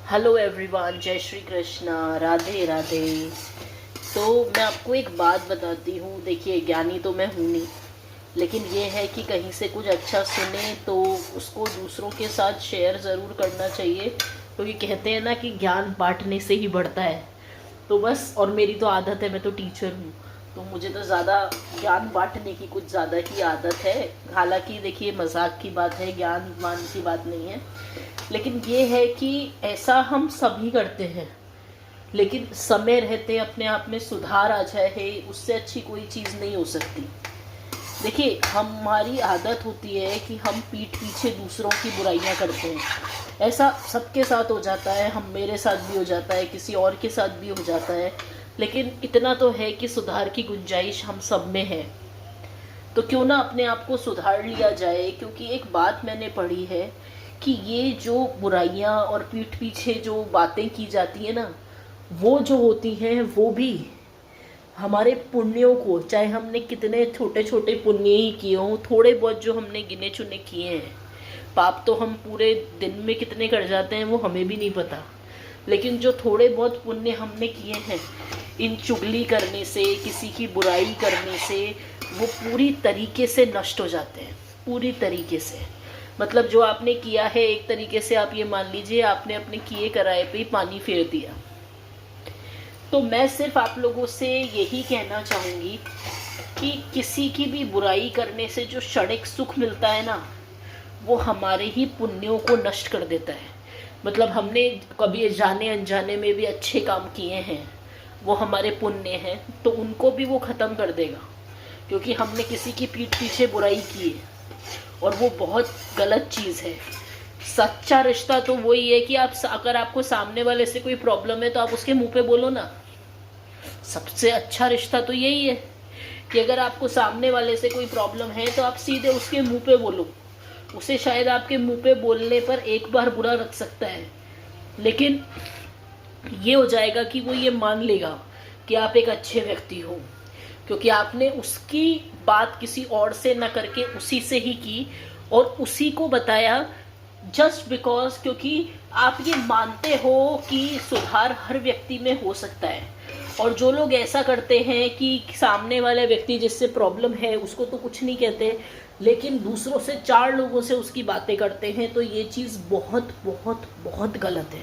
Hello everyone, जय श्री कृष्णा, राधे राधे। तो मैं आपको एक बात बताती हूँ। देखिए, ज्ञानी तो मैं हूँ नहीं, लेकिन ये है कि कहीं से कुछ अच्छा सुने तो उसको दूसरों के साथ शेयर ज़रूर करना चाहिए, क्योंकि कहते हैं ना कि ज्ञान बांटने से ही बढ़ता है। तो बस, और मेरी तो आदत है, मैं तो टीचर हूँ, तो मुझे तो ज़्यादा ज्ञान बांटने की कुछ ज़्यादा ही आदत है। हालांकि देखिए, मजाक की बात है, ज्ञान मान की बात नहीं है, लेकिन ये है कि ऐसा हम सभी करते हैं। लेकिन समय रहते अपने आप में सुधार आ जाए है, उससे अच्छी कोई चीज़ नहीं हो सकती। देखिए, हमारी आदत होती है कि हम पीठ पीछे दूसरों की बुराइयां करते हैं। ऐसा सबके साथ हो जाता है, हम मेरे साथ भी हो जाता है, किसी और के साथ भी हो जाता है। लेकिन इतना तो है कि सुधार की गुंजाइश हम सब में है। तो क्यों ना अपने आप को सुधार लिया जाए, क्योंकि एक बात मैंने पढ़ी है कि ये जो बुराइयां और पीठ पीछे जो बातें की जाती है ना, वो जो होती हैं वो भी हमारे पुण्यों को, चाहे हमने कितने छोटे छोटे पुण्य ही किए हों, थोड़े बहुत जो हमने गिने चुने किए हैं, पाप तो हम पूरे दिन में कितने कर जाते हैं वो हमें भी नहीं पता। लेकिन जो थोड़े बहुत पुण्य हमने किए हैं, इन चुगली करने से, किसी की बुराई करने से, वो पूरी तरीके से नष्ट हो जाते हैं, पूरी तरीके से। मतलब जो आपने किया है, एक तरीके से आप ये मान लीजिए आपने अपने किए कराए पे ही पानी फेर दिया। तो मैं सिर्फ आप लोगों से यही कहना चाहूँगी कि किसी की भी बुराई करने से जो क्षणिक सुख मिलता है ना, वो हमारे ही पुण्यों को नष्ट कर देता है। मतलब हमने कभी जाने अनजाने में भी अच्छे काम किए हैं, वो हमारे पुण्य हैं, तो उनको भी वो ख़त्म कर देगा, क्योंकि हमने किसी की पीठ पीछे बुराई की है, और वो बहुत गलत चीज़ है। सच्चा रिश्ता तो वही है कि अगर आपको सामने वाले से कोई प्रॉब्लम है तो आप उसके मुंह पे बोलो ना। सबसे अच्छा रिश्ता तो यही है कि अगर आपको सामने वाले से कोई प्रॉब्लम है तो आप सीधे उसके मुंह पे बोलो। उसे शायद आपके मुंह पे बोलने पर एक बार बुरा लग सकता है, लेकिन ये हो जाएगा कि वो ये मान लेगा कि आप एक अच्छे व्यक्ति हो, क्योंकि आपने उसकी बात किसी और से न करके उसी से ही की और उसी को बताया, जस्ट बिकॉज क्योंकि आप ये मानते हो कि सुधार हर व्यक्ति में हो सकता है। और जो लोग ऐसा करते हैं कि सामने वाले व्यक्ति जिससे प्रॉब्लम है उसको तो कुछ नहीं कहते, लेकिन दूसरों से, 4 लोगों से उसकी बातें करते हैं, तो ये चीज़ बहुत बहुत बहुत गलत है।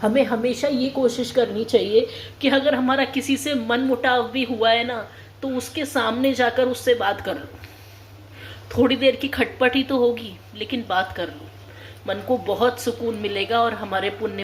हमें हमेशा ये कोशिश करनी चाहिए कि अगर हमारा किसी से मन मुटाव भी हुआ है ना, तो उसके सामने जाकर उससे बात कर लो। थोड़ी देर की खटपट ही तो होगी, लेकिन बात कर लो, मन को बहुत सुकून मिलेगा और हमारे पुण्य